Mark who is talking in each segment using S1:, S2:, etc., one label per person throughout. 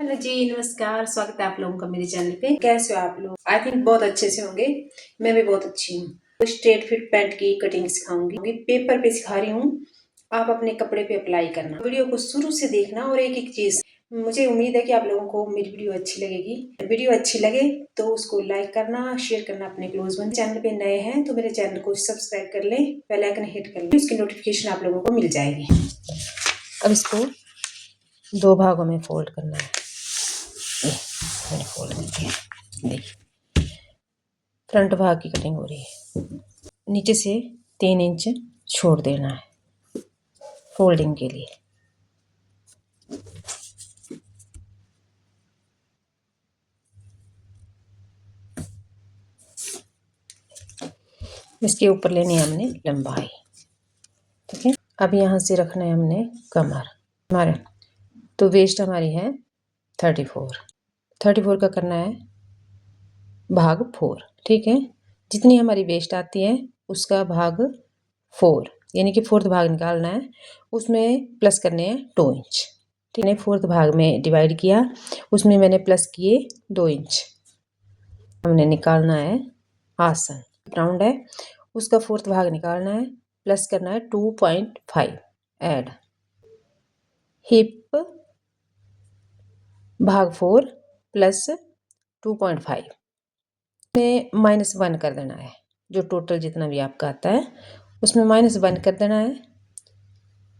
S1: Hello जी, नमस्कार। स्वागत है आप लोगों का मेरे चैनल पे। कैसे हो आप लोग? आई थिंक बहुत अच्छे से होंगे। मैं भी बहुत अच्छी हूँ। तो स्ट्रेट फिट पैंट की कटिंग सिखाऊंगी। पेपर पे सिखा रही हूँ, आप अपने कपड़े पे अप्लाई करना। वीडियो को शुरू से देखना और एक एक चीज। मुझे उम्मीद है कि आप लोगों को मेरी वीडियो अच्छी लगेगी। वीडियो अच्छी लगे तो उसको लाइक करना, शेयर करना अपने क्लोज वन। चैनल पे नए हैं तो मेरे चैनल को सब्सक्राइब कर लें, बेल आइकन हिट कर लें, उसकी नोटिफिकेशन आप लोगों को मिल जाएगी। अब इसको दो भागों में फोल्ड करना है। मैंने फोल्ड कर दिया। देखिए, फ्रंट भाग की कटिंग हो रही है। नीचे से 3 इंच छोड़ देना है फोल्डिंग के लिए। इसके ऊपर लेनी है हमने लंबाई, ठीक है। अब यहाँ से रखना है हमने कमर हमारे, तो वेस्ट हमारी है 34 का करना है भाग 4, ठीक है। जितनी हमारी वेस्ट आती है उसका भाग 4, यानी कि फोर्थ भाग निकालना है। उसमें प्लस करने हैं 2 इंच, ठीक है। फोर्थ भाग में डिवाइड किया, उसमें मैंने प्लस किए 2 इंच। हमने निकालना है आसन, राउंड है उसका फोर्थ भाग निकालना है, प्लस करना है 2.5 ऐड। हिप भाग 4 प्लस 2.5 में -1 कर देना है। जो टोटल जितना भी आपका आता है उसमें -1 कर देना है।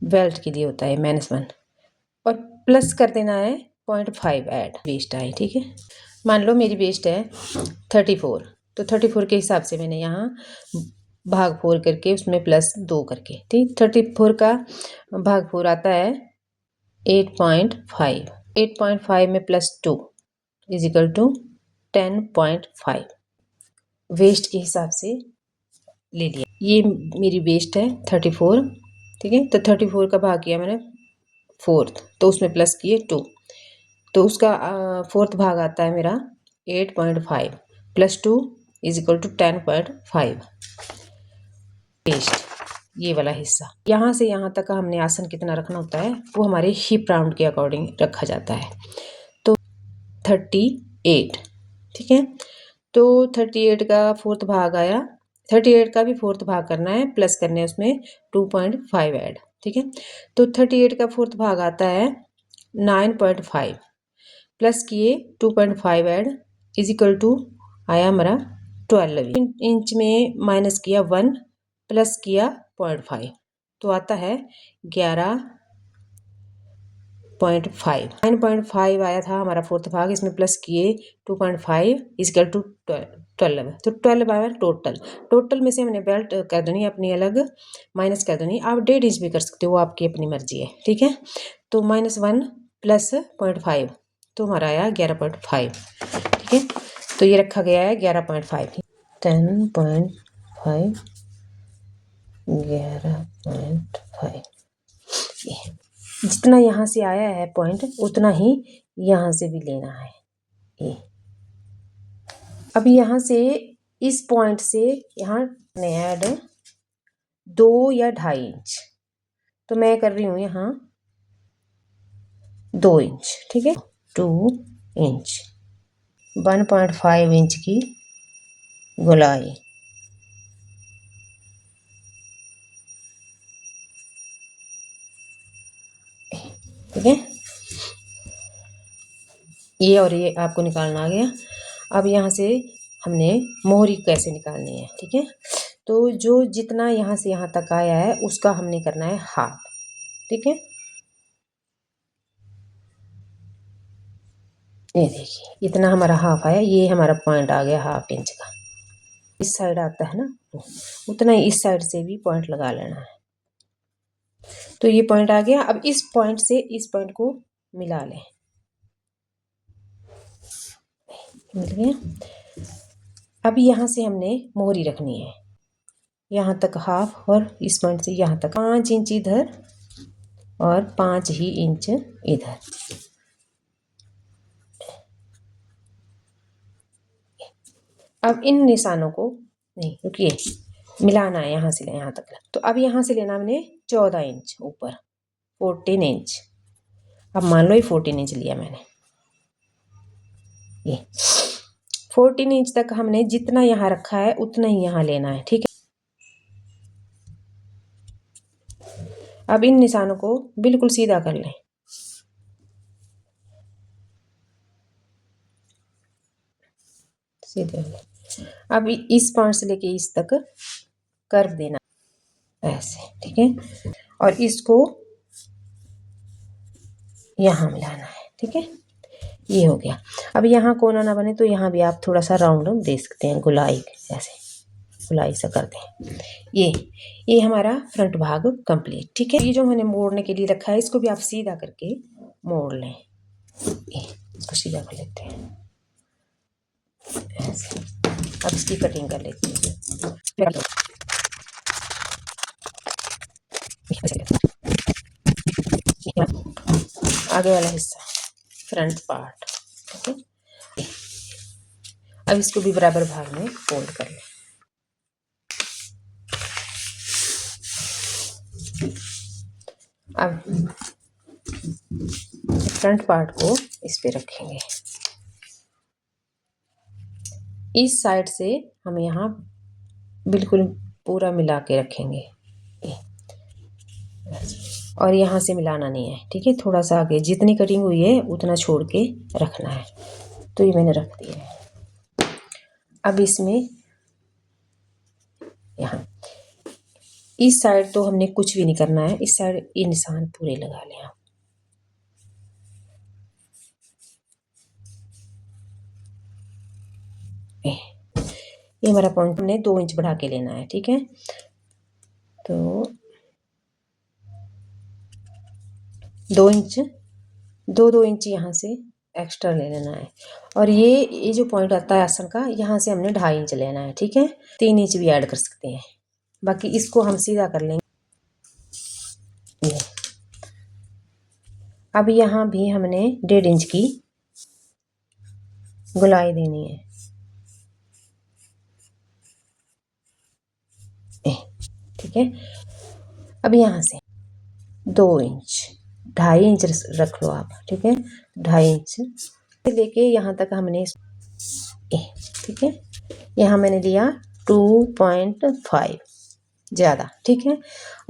S1: बेल्ट के लिए होता है -1, और प्लस कर देना है 0.5 ऐड। वेस्ट आए, ठीक है। मान लो मेरी वेस्ट है 34, तो 34 के हिसाब से मैंने यहाँ भाग 4 करके उसमें प्लस 2 करके, ठीक। 34 का भाग 4 आता है 8.5। 8.5 में +2 इजिकल टू 10.5। वेस्ट के हिसाब से ले लिया। ये मेरी वेस्ट है 34, ठीक है। तो 34 का भाग किया मैंने फोर्थ, तो उसमें प्लस किए 2, तो उसका फोर्थ भाग आता है मेरा 8.5 + 2 = 10.5। वेस्ट ये वाला हिस्सा, यहाँ से यहाँ तक का हमने आसन कितना रखना होता है वो हमारे हिप राउंड के अकॉर्डिंग रखा जाता है। तो 38, ठीक है। तो 38 का फोर्थ भाग आया, 38 का भी फोर्थ भाग करना है, प्लस करने है उसमें 2.5 ऐड, ठीक है। तो 38 का फोर्थ भाग आता है 9.5, प्लस किए 2.5 ऐड इजिकल टू आया हमारा 12 इंच में माइनस किया 1, प्लस किया 0.5, तो आता है 11.5। 9.5 आया था हमारा फोर्थ भाग, इसमें प्लस किए 2.5 इजिकल टू 12, तो 12 आया टोटल में से हमने बेल्ट कर देनी अपनी अलग, माइनस कर देनी। आप 1.5 इंच भी कर सकते हो, आपकी अपनी मर्जी है, ठीक है। तो -1 + 0.5, तो हमारा आया 11.5, ठीक है। तो ये रखा गया है 11.5, 10.5 11.5। जितना यहाँ से आया है पॉइंट उतना ही यहाँ से भी लेना है। ये अभी यहाँ से इस पॉइंट से यहाँ ऐड 2 या 2.5 इंच, तो मैं कर रही हूँ यहाँ 2 इंच, ठीक है। 2 इंच 1.5 इंच की गोलाई, ठीक है। ये और ये आपको निकालना आ गया। अब यहाँ से हमने मोहरी कैसे निकालनी है, ठीक है। तो जो जितना यहाँ से यहाँ तक आया है उसका हमने करना है हाफ, ठीक है। ये देखिए इतना हमारा हाफ आया, ये हमारा पॉइंट आ गया ½ इंच का। इस साइड आता है ना, उतना ही इस साइड से भी पॉइंट लगा लेना है। तो ये पॉइंट आ गया। अब इस पॉइंट से इस पॉइंट को मिला लें, मिल गया। अब यहाँ से हमने मोहरी रखनी है, यहाँ तक हाफ, और इस पॉइंट से यहाँ तक 5 इंच इधर और 5 ही इंच इधर। अब इन निशानों को नहीं, रुकिए, मिलाना है यहाँ से यहाँ तक। तो अब यहाँ से लेना हमने 14 इंच ऊपर, 14 इंच। अब मान लो ये 14 इंच लिया मैंने, ये 14 इंच तक हमने जितना यहाँ रखा है उतना ही यहाँ लेना है, ठीक है। अब इन निशानों को बिल्कुल सीधा कर लें। सीधे अब इस पॉइंट से लेके इस तक कर्व देना ऐसे, ठीक है। और इसको यहाँ मिलाना है, ठीक है। ये हो गया। अब यहाँ कोना ना बने तो यहाँ भी आप थोड़ा सा राउंड दे सकते हैं, गुलाई ऐसे गुलाई सा कर दें। ये हमारा फ्रंट भाग कंप्लीट, ठीक है। ये जो मैंने मोड़ने के लिए रखा है इसको भी आप सीधा करके मोड़ लें। इसको सीधा कर लेते हैं ऐसे। अब इसकी कटिंग कर लेते हैं। आगे वाला हिस्सा फ्रंट पार्ट, ठीक है। अब इसको भी बराबर भाग में फोल्ड कर लें। अब फ्रंट पार्ट को इस पे रखेंगे। इस साइड से हम यहाँ बिल्कुल पूरा मिला के रखेंगे और यहाँ से मिलाना नहीं है, ठीक है। थोड़ा सा आगे जितनी कटिंग हुई है उतना छोड़ के रखना है। तो ये मैंने रख दिया है। अब इसमें यहाँ इस साइड तो हमने कुछ भी नहीं करना है, इस साइड ये निशान पूरे लगा लें आप। ये हमारा पॉइंट हमने 2 इंच बढ़ा के लेना है, ठीक है। तो 2 इंच 2 इंच यहाँ से एक्स्ट्रा ले लेना है। और ये जो पॉइंट आता है आसन का, यहाँ से हमने 2.5 इंच लेना है, ठीक है। 3 इंच भी ऐड कर सकते हैं। बाकी इसको हम सीधा कर लेंगे। अब यहाँ भी हमने 1.5 इंच की गुलाई देनी है, ठीक है। अब यहाँ से 2 इंच 2.5 इंच रख लो आप, ठीक है। 2.5 इंच से लेके यहाँ तक हमने ठीक है। यहाँ मैंने लिया 2.5 ज़्यादा, ठीक है।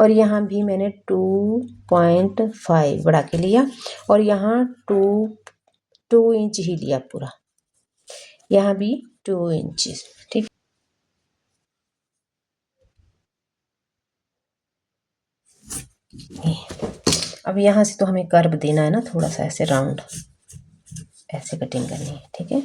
S1: और यहाँ भी मैंने 2.5 बढ़ा के लिया और यहाँ 2 इंच ही लिया पूरा। यहाँ भी 2 इंच, ठीक। अब यहाँ से तो हमें कर्व देना है ना, थोड़ा सा ऐसे राउंड ऐसे कटिंग करनी है, ठीक है।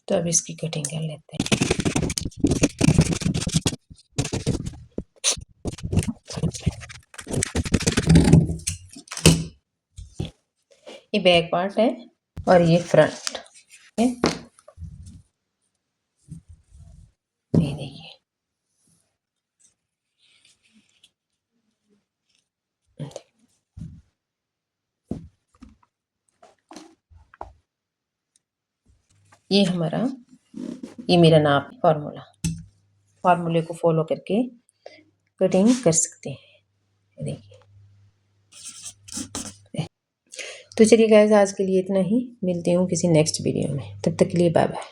S1: तो अब इसकी कटिंग कर लेते हैं। ये बैक पार्ट है और ये फ्रंट है। ये देखिए, ये हमारा ये मेरा नाप फार्मूले को फॉलो करके कटिंग कर सकते हैं। देखिए, तो चलिए गाइस, आज के लिए इतना ही। मिलती हूँ किसी नेक्स्ट वीडियो में। तब तक के लिए बाय बाय।